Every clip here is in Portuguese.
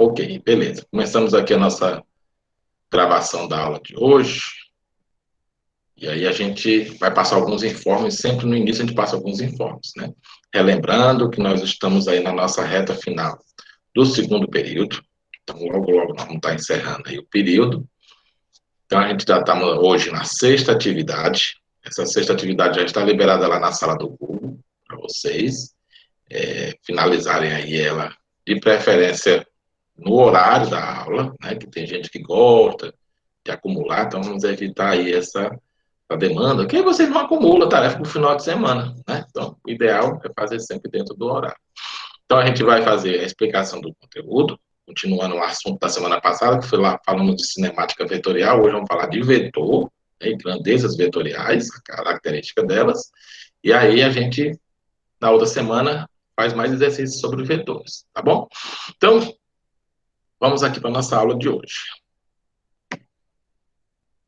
Ok, beleza. Começamos aqui a nossa gravação da aula de hoje. E aí a gente vai passar alguns informes, sempre no início a gente passa alguns informes, né? Relembrando que nós estamos aí na nossa reta final do segundo período. Então, logo nós vamos estar encerrando aí o período. Então, a gente já está hoje na sexta atividade. Essa sexta atividade já está liberada lá na sala do Google, para vocês finalizarem aí ela, de preferência no horário da aula, né? Que tem gente que gosta de acumular, então vamos evitar aí essa demanda, que aí vocês não acumulam tarefa para o final de semana, né? Então, o ideal é fazer sempre dentro do horário. Então, a gente vai fazer a explicação do conteúdo, continuando o assunto da semana passada, que foi lá falando de cinemática vetorial, hoje vamos falar de vetor, né, grandezas vetoriais, a característica delas, e aí a gente, na outra semana, faz mais exercícios sobre vetores, tá bom? Então, vamos aqui para a nossa aula de hoje.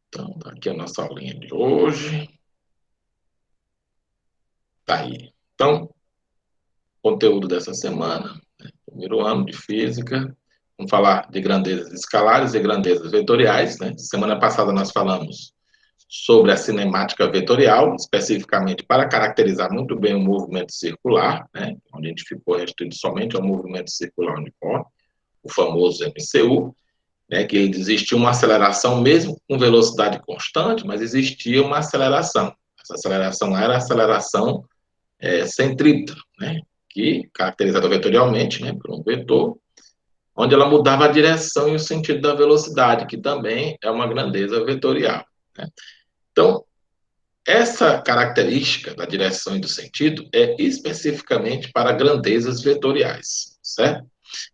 Então, tá aqui a nossa aulinha de hoje. Tá aí. Então, conteúdo dessa semana, né? Primeiro ano de física. Vamos falar de grandezas escalares e grandezas vetoriais, né? Semana passada nós falamos sobre a cinemática vetorial, especificamente para caracterizar muito bem o movimento circular, né? Onde a gente ficou restrito somente ao movimento circular uniforme, o famoso MCU, né? Que existia uma aceleração mesmo com velocidade constante, mas existia uma aceleração. Essa aceleração era a aceleração centrípeta, né? Que caracterizada vetorialmente, né? Por um vetor, onde ela mudava a direção e o sentido da velocidade, que também é uma grandeza vetorial, né? Então, essa característica da direção e do sentido é especificamente para grandezas vetoriais, certo?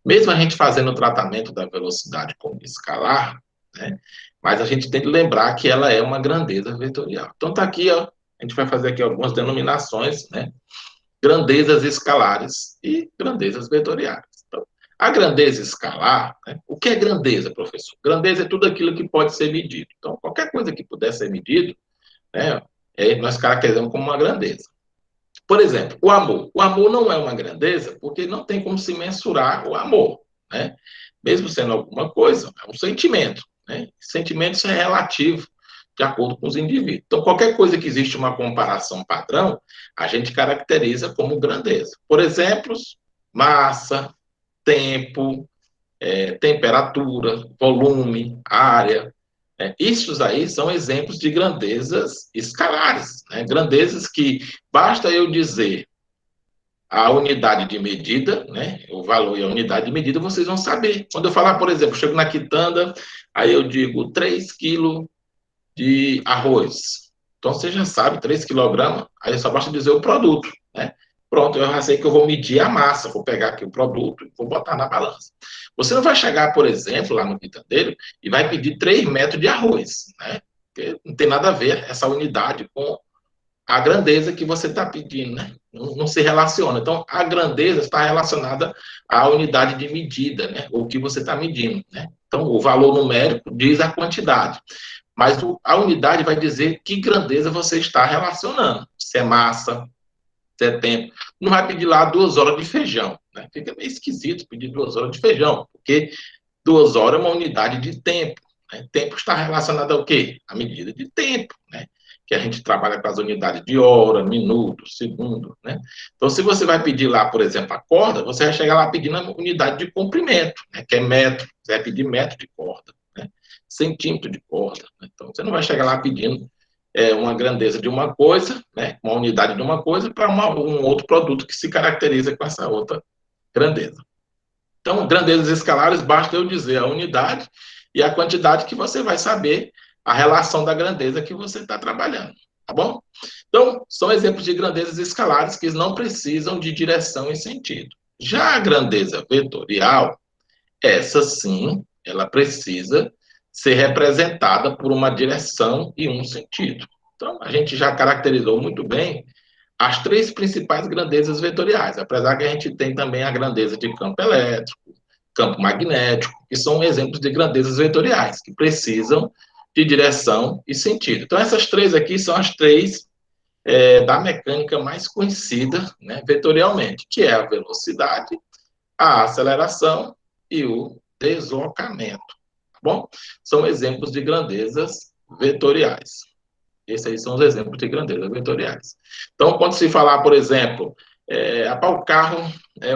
Mesmo a gente fazendo o tratamento da velocidade como escalar, né? Mas a gente tem que lembrar que ela é uma grandeza vetorial. Então, tá aqui, ó, a gente vai fazer aqui algumas denominações, né? Grandezas escalares e grandezas vetoriais. Então, a grandeza escalar, né? O que é grandeza, professor? Grandeza é tudo aquilo que pode ser medido. Então, qualquer coisa que puder ser medido, né, nós caracterizamos como uma grandeza. Por exemplo, o amor. O amor não é uma grandeza porque não tem como se mensurar o amor, né? Mesmo sendo alguma coisa, é um sentimento, né? Sentimento é relativo de acordo com os indivíduos. Então, qualquer coisa que existe uma comparação padrão, a gente caracteriza como grandeza. Por exemplo, massa, tempo, temperatura, volume, área. Isso aí são exemplos de grandezas escalares, né? Grandezas que basta eu dizer a unidade de medida, né? O valor e a unidade de medida, vocês vão saber. Quando eu falar, por exemplo, chego na quitanda, aí eu digo 3 quilos de arroz. Então, você já sabe, 3 quilogramas, aí só basta dizer o produto, né? Pronto, eu já sei que eu vou medir a massa, vou pegar aqui o produto e vou botar na balança. Você não vai chegar, por exemplo, lá no quitandeiro e vai pedir 3 metros de arroz, né? Porque não tem nada a ver essa unidade com a grandeza que você está pedindo, né? Não se relaciona. Então, a grandeza está relacionada à unidade de medida, né? O que você está medindo, né? Então, o valor numérico diz a quantidade, mas a unidade vai dizer que grandeza você está relacionando. Se é massa, se é tempo. Não vai pedir lá 2 horas de feijão, né? Fica meio esquisito pedir 2 horas de feijão, porque 2 horas é uma unidade de tempo, né? Tempo está relacionado ao quê? A medida de tempo, né? Que a gente trabalha com as unidades de hora, minuto, segundo, né? Então, se você vai pedir lá, por exemplo, a corda, você vai chegar lá pedindo a unidade de comprimento, né? Que é metro, você vai pedir metro de corda, né? Centímetro de corda, né? Então, você não vai chegar lá pedindo uma grandeza de uma coisa, né? Uma unidade de uma coisa para um outro produto que se caracteriza com essa outra grandeza. Então, grandezas escalares, basta eu dizer a unidade e a quantidade que você vai saber a relação da grandeza que você está trabalhando, tá bom? Então, são exemplos de grandezas escalares que não precisam de direção e sentido. Já a grandeza vetorial, essa sim, ela precisa ser representada por uma direção e um sentido. Então, a gente já caracterizou muito bem as 3 principais grandezas vetoriais, apesar que a gente tem também a grandeza de campo elétrico, campo magnético, que são exemplos de grandezas vetoriais, que precisam de direção e sentido. Então, essas 3 aqui são as 3 da mecânica mais conhecida, né, vetorialmente, que é a velocidade, a aceleração e o deslocamento. Tá bom? São exemplos de grandezas vetoriais. Esses aí são os exemplos de grandezas vetoriais. Então, quando se falar, por exemplo,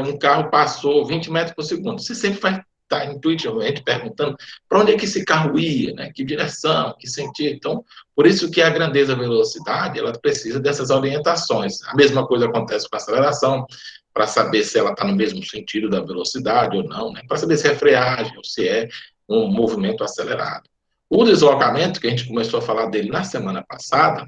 um carro passou 20 metros por segundo, você sempre vai estar intuitivamente perguntando para onde é que esse carro ia, né? Que direção, que sentido. Então, por isso que a grandeza velocidade, ela precisa dessas orientações. A mesma coisa acontece com a aceleração, para saber se ela está no mesmo sentido da velocidade ou não, né? Para saber se é freagem ou se é um movimento acelerado. O deslocamento, que a gente começou a falar dele na semana passada,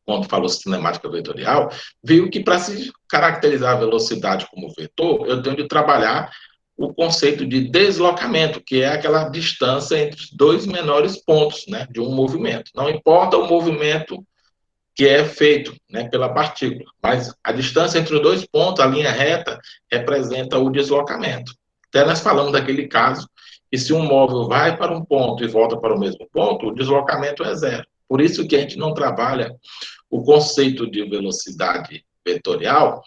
quando falou cinemática vetorial, viu que para se caracterizar a velocidade como vetor, eu tenho de trabalhar o conceito de deslocamento, que é aquela distância entre os dois menores pontos, né, de um movimento. Não importa o movimento que é feito, né, pela partícula, mas a distância entre os dois pontos, a linha reta, representa o deslocamento. Até nós falamos daquele caso que se um móvel vai para um ponto e volta para o mesmo ponto, o deslocamento é zero. Por isso que a gente não trabalha o conceito de velocidade vetorial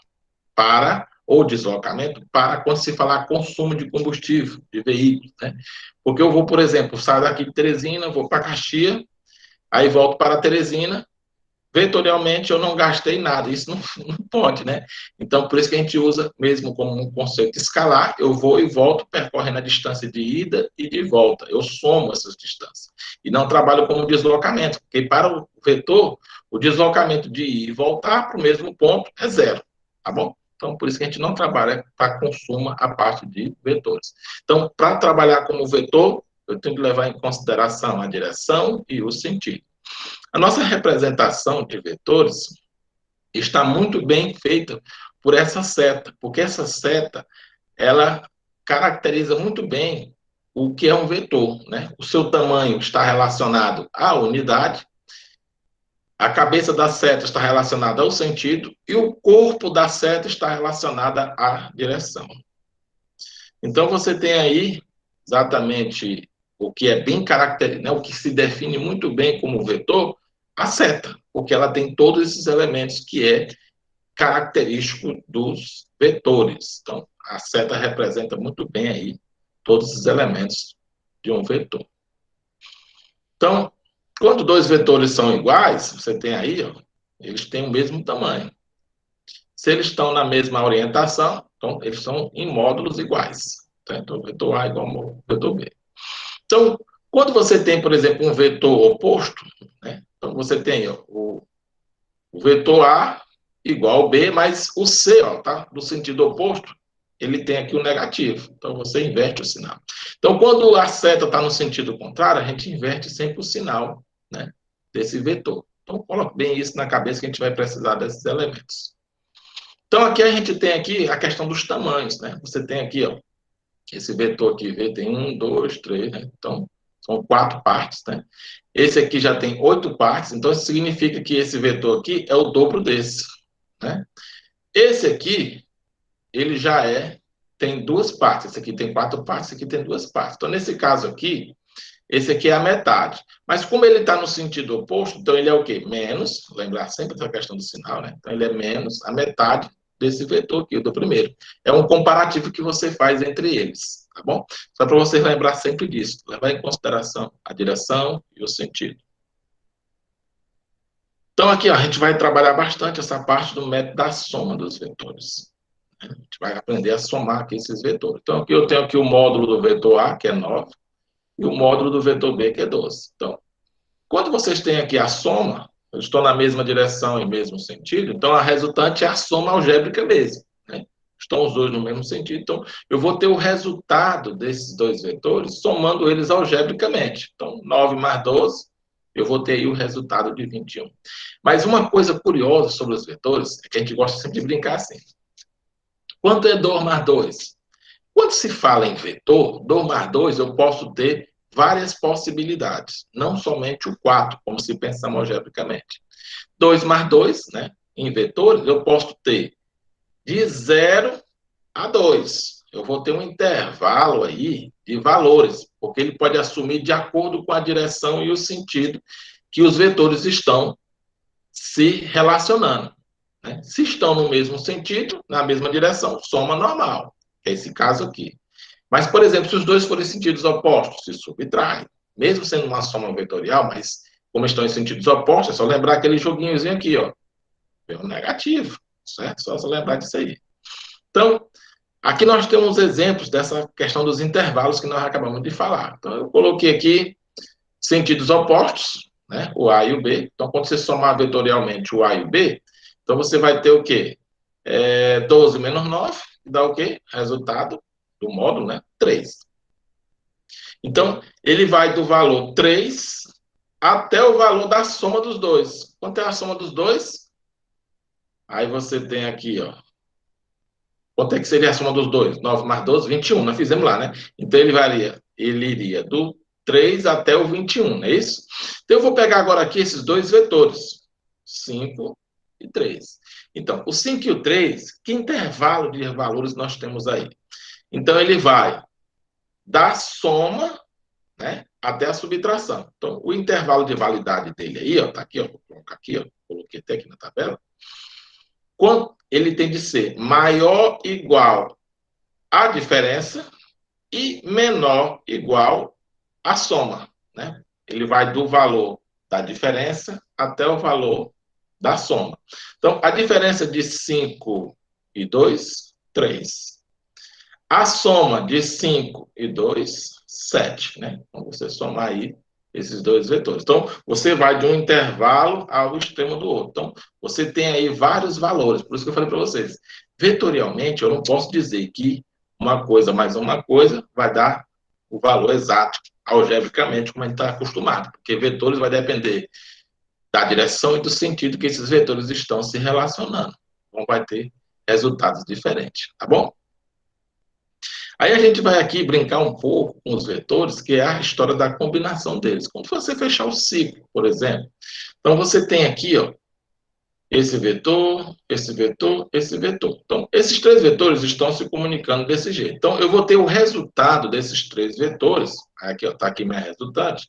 para ou deslocamento para quando se falar consumo de combustível de veículos, né? Porque eu vou, por exemplo, sair daqui de Teresina, vou para Caxias, aí volto para Teresina, vetorialmente eu não gastei nada, isso não pode, né? Então, por isso que a gente usa mesmo como um conceito escalar, eu vou e volto percorrendo a distância de ida e de volta, eu somo essas distâncias. E não trabalho como deslocamento, porque para o vetor, o deslocamento de ir e voltar para o mesmo ponto é zero, tá bom? Então, por isso que a gente não trabalha para consumo a parte de vetores. Então, para trabalhar como vetor, eu tenho que levar em consideração a direção e o sentido. A nossa representação de vetores está muito bem feita por essa seta, porque essa seta, ela caracteriza muito bem o que é um vetor, né? O seu tamanho está relacionado à unidade, a cabeça da seta está relacionada ao sentido e o corpo da seta está relacionada à direção. Então, você tem aí exatamente o que é bem característico, né? O que se define muito bem como vetor, a seta, porque ela tem todos esses elementos que é característico dos vetores. Então, a seta representa muito bem aí todos os elementos de um vetor. Então, quando dois vetores são iguais, você tem aí, ó, eles têm o mesmo tamanho. Se eles estão na mesma orientação, então eles são em módulos iguais. Tá? Então, vetor A igual ao vetor B. Então, quando você tem, por exemplo, um vetor oposto, né? Então você tem ó, o vetor A igual ao B, mas o C, ó, tá? Do sentido oposto, ele tem aqui o negativo. Então você inverte o sinal. Então, quando a seta está no sentido contrário, a gente inverte sempre o sinal, né, desse vetor. Então, coloque bem isso na cabeça que a gente vai precisar desses elementos. Então, aqui a gente tem aqui a questão dos tamanhos, né? Você tem aqui, ó, esse vetor aqui, V tem 1, 2, 3, né? Então, são 4 partes, né? Esse aqui já tem 8 partes, então isso significa que esse vetor aqui é o dobro desse, né? Esse aqui, ele já tem 2 partes, esse aqui tem 4 partes, esse aqui tem 2 partes. Então, nesse caso aqui, esse aqui é a metade. Mas como ele está no sentido oposto, então ele é o quê? Menos, lembrar sempre da questão do sinal, né? Então, ele é menos a metade desse vetor aqui, do primeiro. É um comparativo que você faz entre eles, tá bom? Só para você lembrar sempre disso, levar em consideração a direção e o sentido. Então, aqui ó, a gente vai trabalhar bastante essa parte do método da soma dos vetores. A gente vai aprender a somar aqui esses vetores. Então, aqui eu tenho aqui o módulo do vetor A, que é 9, e o módulo do vetor B, que é 12. Então, quando vocês têm aqui a soma, eu estou na mesma direção e mesmo sentido, então a resultante é a soma algébrica mesmo, né? Estão os dois no mesmo sentido, então eu vou ter o resultado desses dois vetores somando eles algebricamente. Então, 9 mais 12, eu vou ter aí o resultado de 21. Mas uma coisa curiosa sobre os vetores é que a gente gosta sempre de brincar assim. Quanto é 2 mais 2? Quando se fala em vetor, 2 mais 2, eu posso ter várias possibilidades, não somente o 4, como se pensamos algebricamente. 2 mais 2, né, em vetores, eu posso ter de 0 a 2. Eu vou ter um intervalo aí de valores, porque ele pode assumir de acordo com a direção e o sentido que os vetores estão se relacionando. Né? Se estão no mesmo sentido, na mesma direção, soma normal. É esse caso aqui. Mas, por exemplo, se os dois forem sentidos opostos, se subtrai. Mesmo sendo uma soma vetorial, mas como estão em sentidos opostos, é só lembrar aquele joguinhozinho aqui, ó. É um negativo, certo? Só lembrar disso aí. Então, aqui nós temos exemplos dessa questão dos intervalos que nós acabamos de falar. Então, eu coloquei aqui sentidos opostos, né? O A e o B. Então, quando você somar vetorialmente o A e o B, então você vai ter o quê? 12 menos 9, dá o quê? Resultado do módulo, né? 3. Então, ele vai do valor 3 até o valor da soma dos dois. Quanto é a soma dos dois? Aí você tem aqui, ó. Quanto é que seria a soma dos dois? 9 mais 12, 21. Nós fizemos lá, né? Então, ele iria do 3 até o 21, não é isso? Então, eu vou pegar agora aqui esses dois vetores, 5 e 3. Então, o 5 e o 3, que intervalo de valores nós temos aí? Então, ele vai da soma, né, até a subtração. Então, o intervalo de validade dele aí, ó, tá aqui, ó, vou colocar aqui, ó, coloquei até aqui na tabela. Quando ele tem de ser maior ou igual à diferença e menor ou igual à soma, né? Ele vai do valor da diferença até o valor da soma. Então, a diferença de 5 e 2, 3. A soma de 5 e 2, 7, né? Então, você somar aí esses dois vetores. Então, você vai de um intervalo ao extremo do outro. Então, você tem aí vários valores. Por isso que eu falei para vocês. Vetorialmente, eu não posso dizer que uma coisa mais uma coisa vai dar o valor exato, algebricamente, como a gente está acostumado. Porque vetores vai depender da direção e do sentido que esses vetores estão se relacionando. Então, vai ter resultados diferentes, tá bom? Aí a gente vai aqui brincar um pouco com os vetores, que é a história da combinação deles. Quando você fechar o ciclo, por exemplo. Então, você tem aqui, ó, esse vetor, esse vetor, esse vetor. Então, esses três vetores estão se comunicando desse jeito. Então, eu vou ter o resultado desses três vetores, aqui está aqui minha resultante,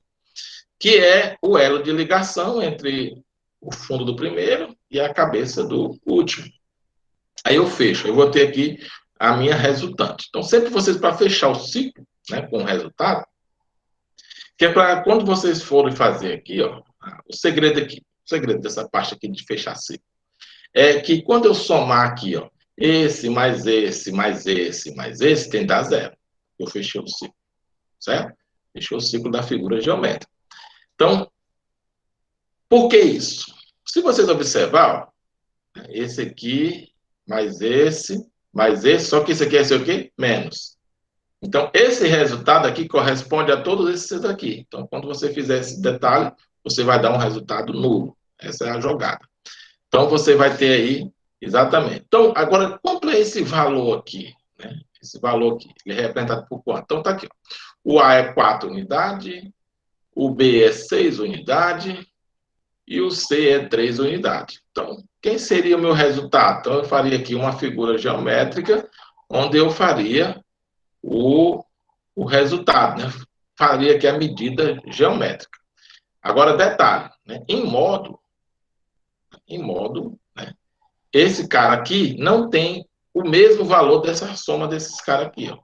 que é o elo de ligação entre o fundo do primeiro e a cabeça do último. Aí eu fecho, eu vou ter aqui a minha resultante. Então, sempre vocês, para fechar o ciclo, né, com o resultado, que é para quando vocês forem fazer aqui, ó, o segredo aqui, o segredo dessa parte aqui de fechar ciclo, é que quando eu somar aqui, ó, esse, mais esse, mais esse, mais esse, tem que dar zero. Eu fechei o ciclo, certo? Fechei o ciclo da figura geométrica. Então, por que isso? Se vocês observar, ó, esse aqui, mais esse, só que esse aqui é esse o quê? Menos. Então, esse resultado aqui corresponde a todos esses aqui. Então, quando você fizer esse detalhe, você vai dar um resultado nulo. Essa é a jogada. Então, você vai ter aí, exatamente. Então, agora, quanto é esse valor aqui? Né? Esse valor aqui, ele é representado por quanto? Então, está aqui. Ó. O A é 4 unidades, o B é 6 unidades e o C é 3 unidades. Então, quem seria o meu resultado? Então, eu faria aqui uma figura geométrica, onde eu faria o resultado, né? Faria aqui a medida geométrica. Agora, detalhe, né? Em módulo, né? Esse cara aqui não tem o mesmo valor dessa soma desses caras aqui, ó.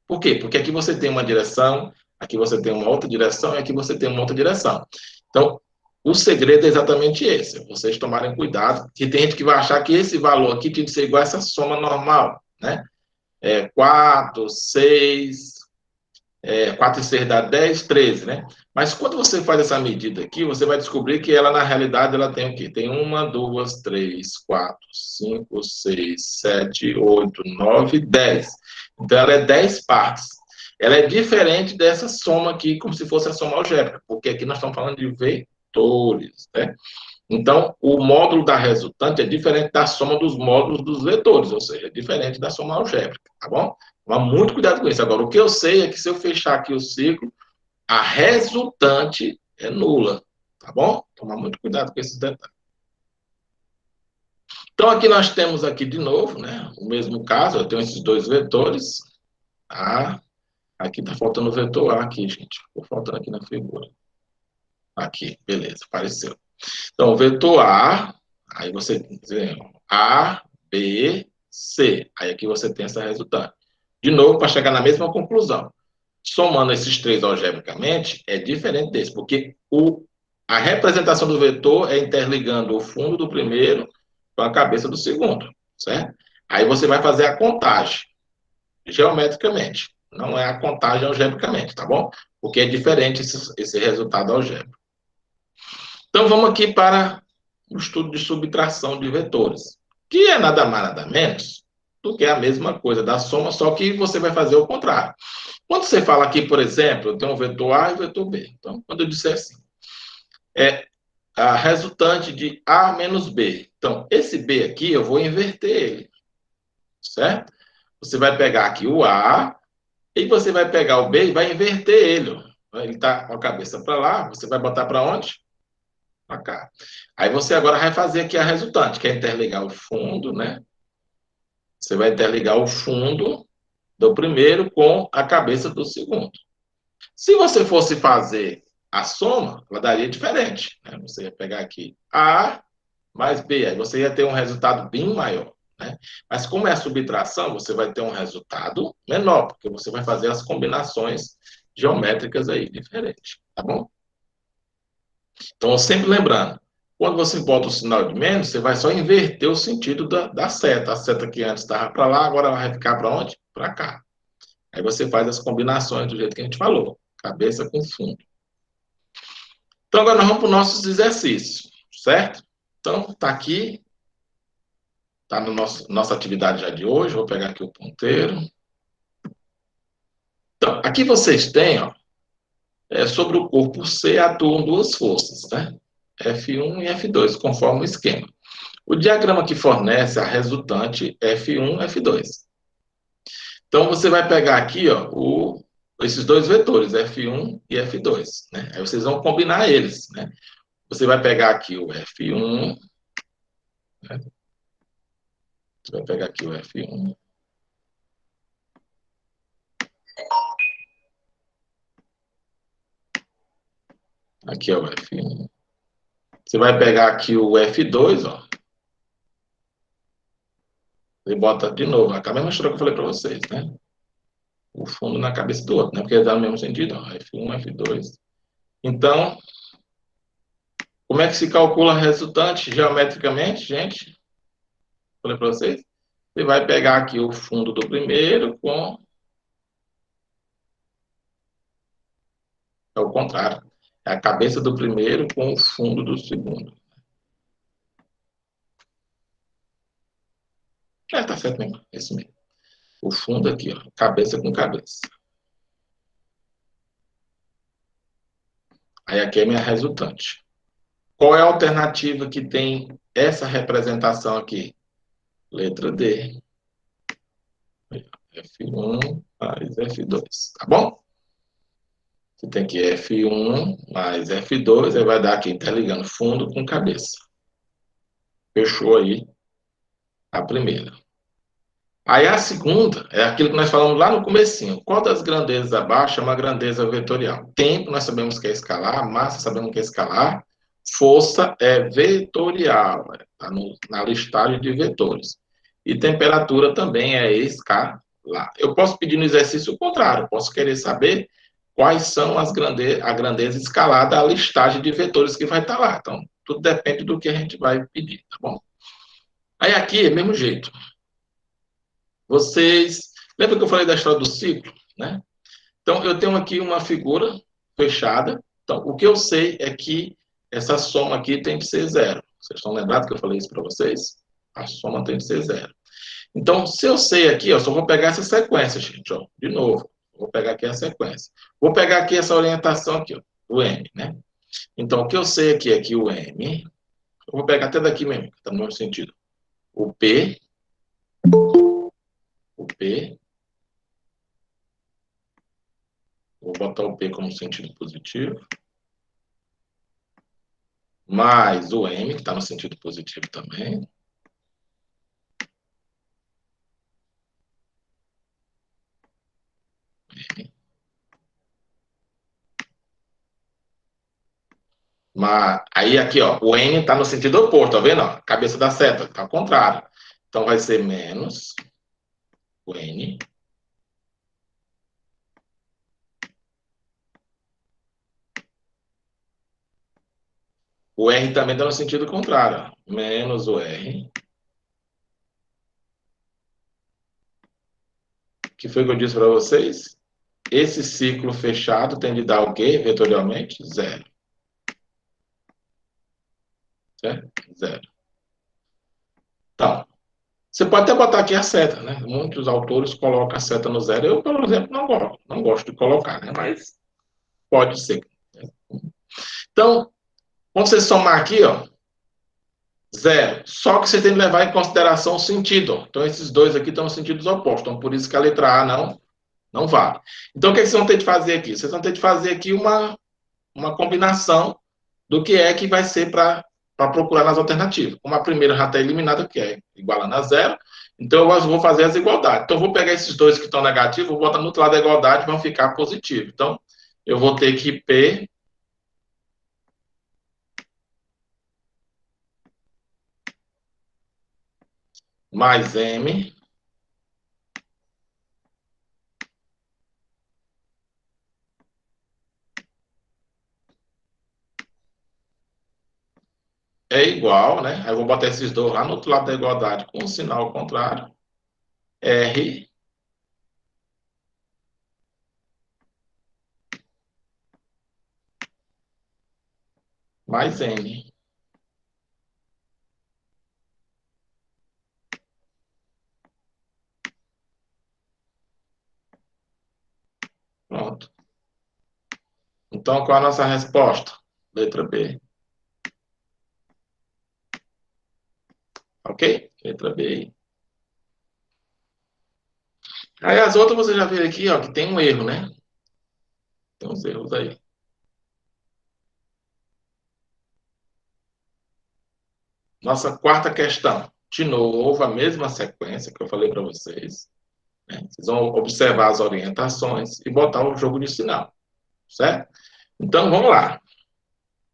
Por quê? Porque aqui você tem uma direção, aqui você tem uma outra direção e aqui você tem uma outra direção. Então, o segredo é exatamente esse, vocês tomarem cuidado, que tem gente que vai achar que esse valor aqui tem que ser igual a essa soma normal, né? 4, 6, 4 e 6 dá 10, 13, né? Mas quando você faz essa medida aqui, você vai descobrir que ela, na realidade, ela tem o quê? Tem 1, 2, 3, 4, 5, 6, 7, 8, 9, 10. Então, ela é 10 partes. Ela é diferente dessa soma aqui, como se fosse a soma algébrica, porque aqui nós estamos falando de vetores, né? Então, o módulo da resultante é diferente da soma dos módulos dos vetores, ou seja, é diferente da soma algébrica, tá bom? Toma muito cuidado com isso. Agora, o que eu sei é que se eu fechar aqui o ciclo, a resultante é nula, tá bom? Toma muito cuidado com esses detalhes. Então, aqui nós temos aqui de novo, né? O mesmo caso, eu tenho esses dois vetores. A, aqui está faltando o vetor A aqui, gente. Ficou faltando aqui na figura. Aqui, beleza, apareceu. Então, vetor A, aí você tem A, B, C. Aí aqui você tem essa resultante. De novo, para chegar na mesma conclusão. Somando esses três algebricamente, é diferente desse, porque a representação do vetor é interligando o fundo do primeiro com a cabeça do segundo, certo? Aí você vai fazer a contagem, geometricamente. Não é a contagem algebricamente, tá bom? Porque é diferente esse resultado algébrico. Então, vamos aqui para o estudo de subtração de vetores, que é nada mais, nada menos do que a mesma coisa da soma, só que você vai fazer o contrário. Quando você fala aqui, por exemplo, eu tenho um vetor A e um vetor B. Então, quando eu disser assim, é a resultante de A menos B. Então, esse B aqui, eu vou inverter ele, certo? Você vai pegar aqui o A, e você vai pegar o B e vai inverter ele. Ele está com a cabeça para lá, você vai botar para onde? Para cá. Aí você agora vai fazer aqui a resultante, que é interligar o fundo, né? Você vai interligar o fundo do primeiro com a cabeça do segundo. Se você fosse fazer a soma, ela daria diferente, né? Você ia pegar aqui A mais B, aí você ia ter um resultado bem maior, né? Mas como é a subtração, você vai ter um resultado menor, porque você vai fazer as combinações geométricas aí diferentes, tá bom? Então, sempre lembrando, quando você bota o sinal de menos, você vai só inverter o sentido da seta. A seta que antes estava para lá, agora vai ficar para onde? Para cá. Aí você faz as combinações do jeito que a gente falou, cabeça com fundo. Então, agora nós vamos para os nossos exercícios, certo? Então, está aqui, está na nossa atividade já de hoje. Vou pegar aqui o ponteiro. Então, aqui vocês têm, ó, sobre o corpo C atuam duas forças, né? F1 e F2, conforme o esquema. O diagrama que fornece a resultante F1 e F2. Então, você vai pegar aqui, ó, esses dois vetores, F1 e F2, né? Aí vocês vão combinar eles, né? Você vai pegar aqui o F1, né? Você vai pegar aqui o F1. Aqui é o F1. Você vai pegar aqui o F2, ó. E bota de novo, a mesma história que eu falei para vocês, né? O fundo na cabeça do outro, né? Porque dá no mesmo sentido, ó. F1, F2. Então, como é que se calcula a resultante geometricamente, gente? Falei para vocês. Você vai pegar aqui o fundo do primeiro com... É o contrário. É a cabeça do primeiro com o fundo do segundo. Tá certo mesmo. É isso mesmo. O fundo aqui, ó. Cabeça com cabeça. Aí aqui é a minha resultante. Qual é a alternativa que tem essa representação aqui? Letra D. F1 mais F2. Tá bom? Você tem aqui F1 mais F2, aí vai dar aqui, interligando fundo com cabeça. Fechou aí a primeira. Aí a segunda é aquilo que nós falamos lá no comecinho. Qual das grandezas abaixo é uma grandeza vetorial? Tempo, nós sabemos que é escalar. Massa, sabemos que é escalar. Força é vetorial, tá na listagem de vetores. E temperatura também é escalar. Eu posso pedir no exercício o contrário. Posso querer saber quais são a grandeza escalada, a listagem de vetores que vai estar lá. Então, tudo depende do que a gente vai pedir, tá bom? Aí aqui é o mesmo jeito. Vocês lembram que eu falei da história do ciclo, né? Então, eu tenho aqui uma figura fechada. Então, o que eu sei é que essa soma aqui tem que ser zero. Vocês estão lembrados que eu falei isso para vocês? A soma tem que ser zero. Então, se eu sei aqui, ó, só vou pegar essa sequência, gente, ó, de novo. Vou pegar aqui a sequência. Vou pegar aqui essa orientação aqui, ó, o M, né? Então, o que eu sei aqui é que o M, eu vou pegar até daqui mesmo, que está no mesmo sentido. O P, vou botar o P como sentido positivo, mais o M, que está no sentido positivo também. Mas, aí aqui, ó, o N está no sentido oposto, tá vendo? Ó, cabeça da seta, está ao contrário. Então vai ser menos o N O R também está no sentido contrário. Ó. Menos o R. O que foi que eu disse para vocês? Esse ciclo fechado tem de dar o quê, vetorialmente? Zero. Certo? Zero. Então, você pode até botar aqui a seta, né? Muitos autores colocam a seta no zero. Eu, por exemplo, não gosto de colocar, né? Mas pode ser. Então, quando você somar aqui, ó, zero. Só que você tem que levar em consideração o sentido. Então, esses dois aqui estão em sentidos opostos. Então, por isso que a letra A não vale. Então, o que vocês vão ter de fazer aqui? Vocês vão ter de fazer aqui uma combinação do que é que vai ser para procurar nas alternativas. Como a primeira já está eliminada, que é igualando a zero, então eu vou fazer as igualdades. Então, eu vou pegar esses dois que estão negativos, vou botar no outro lado da igualdade, vão ficar positivos. Então, eu vou ter que P mais M é igual, né? Aí eu vou botar esses dois lá no outro lado da igualdade com o sinal contrário. R mais N. Pronto. Então, qual é a nossa resposta? Letra B. Ok? Letra B. Aí as outras você já viu aqui, ó, que tem um erro, né? Tem uns erros aí. Nossa quarta questão. De novo, a mesma sequência que eu falei para vocês. Né? Vocês vão observar as orientações e botar o jogo de sinal. Certo? Então, vamos lá.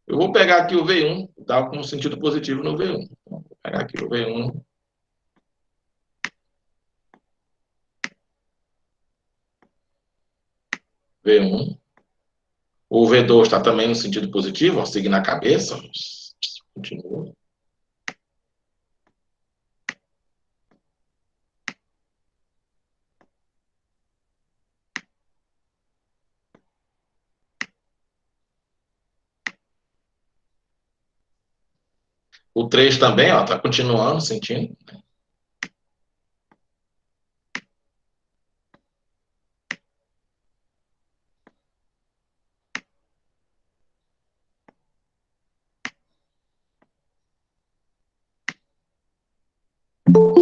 Eu vou pegar aqui o V1, dar um sentido positivo no V1. Então, vou pegar aqui o V1. V1. O V2 está também no sentido positivo, ó, seguindo a cabeça. Continua. O 3 também, ó, tá continuando sentindo.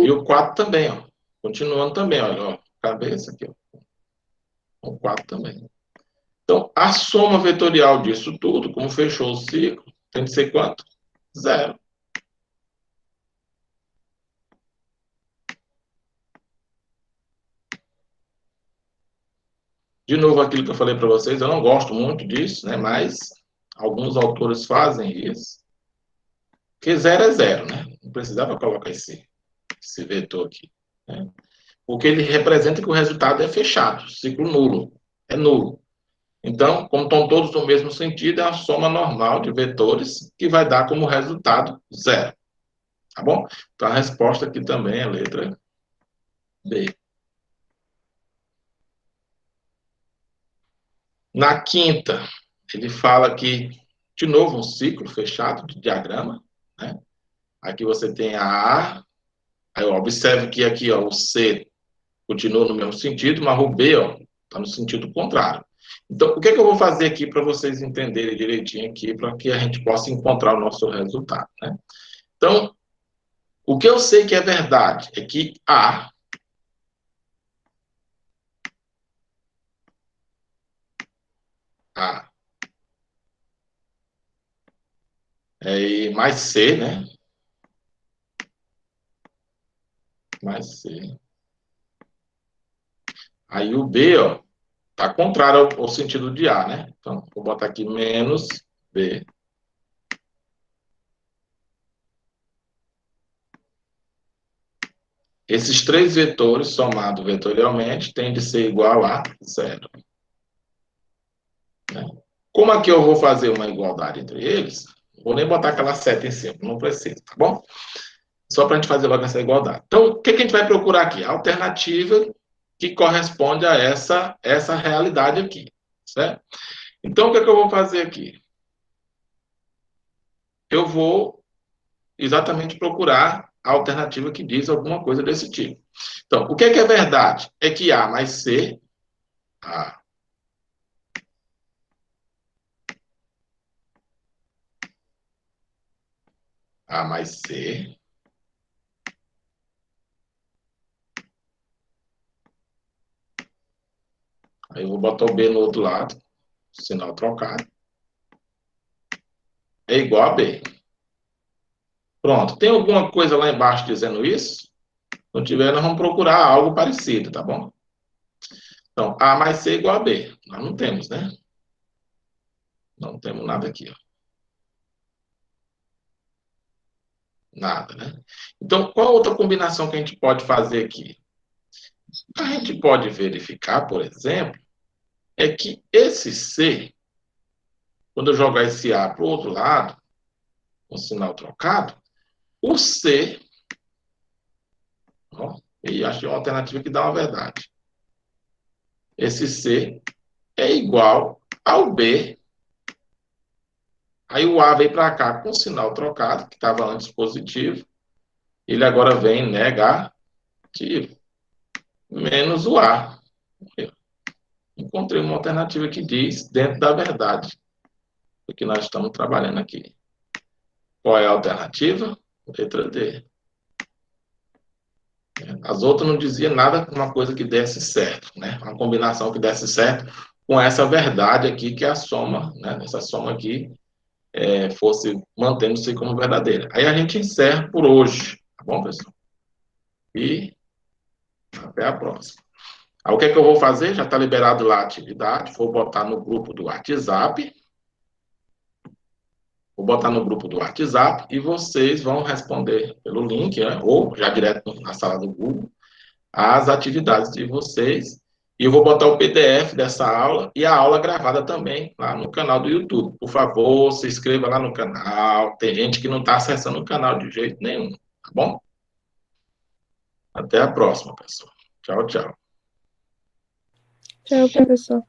E o 4 também, ó. Continuando também, olha, ó. Cabeça aqui, ó. O 4 também. Então, a soma vetorial disso tudo, como fechou o ciclo, tem que ser quanto? Zero. De novo, aquilo que eu falei para vocês, eu não gosto muito disso, né? Mas alguns autores fazem isso. Porque zero é zero, né? Não precisava colocar esse vetor aqui. Né? Porque ele representa que o resultado é fechado, ciclo nulo. É nulo. Então, como estão todos no mesmo sentido, é a soma normal de vetores que vai dar como resultado zero. Tá bom? Então, a resposta aqui também é a letra B. Na quinta, ele fala aqui, de novo, um ciclo fechado de diagrama. Né? Aqui você tem a A, aí observe que aqui ó, o C continua no mesmo sentido, mas o B está no sentido contrário. Então, o que, é que eu vou fazer aqui para vocês entenderem direitinho aqui, para que a gente possa encontrar o nosso resultado? Né? Então, o que eu sei que é verdade é que A mais C, né? Mais C. Aí o B, ó, tá contrário ao sentido de A, né? Então, vou botar aqui menos B. Esses três vetores somados vetorialmente têm de ser igual a zero. Né? Como aqui eu vou fazer uma igualdade entre eles, Vou nem botar aquela seta em cima, não precisa, tá bom? Só para a gente fazer logo essa igualdade. Então, o que a gente vai procurar aqui? A alternativa que corresponde a essa realidade aqui, certo? Então, o que eu vou fazer aqui? Eu vou exatamente procurar a alternativa que diz alguma coisa desse tipo. Então, o que é verdade? É que A mais C, A, A mais C, aí eu vou botar o B no outro lado, sinal trocado, é igual a B. Pronto, tem alguma coisa lá embaixo dizendo isso? Se não tiver, nós vamos procurar algo parecido, tá bom? Então, A mais C é igual a B. Nós não temos, né? Não temos nada aqui, ó. Nada, né? Então, qual outra combinação que a gente pode fazer aqui? A gente pode verificar, por exemplo, é que esse C, quando eu jogar esse A para o outro lado, com sinal trocado, o C, ó, e achei uma alternativa que dá uma verdade. Esse C é igual ao B. Aí o A veio para cá com sinal trocado, que estava antes positivo, ele agora vem negativo, menos o A. Encontrei uma alternativa que diz dentro da verdade, o que nós estamos trabalhando aqui. Qual é a alternativa? Letra D. As outras não diziam nada, uma coisa que desse certo, né? Uma combinação que desse certo com essa verdade aqui, que é a soma, né? Essa soma aqui fosse mantendo-se como verdadeira. Aí a gente encerra por hoje, tá bom, pessoal? E até a próxima. Aí, o que é que eu vou fazer? Já está liberado lá a atividade, vou botar no grupo do WhatsApp. Vou botar no grupo do WhatsApp e vocês vão responder pelo link, né? Ou já direto na sala do Google, as atividades de vocês. E eu vou botar o PDF dessa aula e a aula gravada também lá no canal do YouTube. Por favor, se inscreva lá no canal. Tem gente que não está acessando o canal de jeito nenhum, tá bom? Até a próxima, pessoal. Tchau, tchau. Tchau, professor.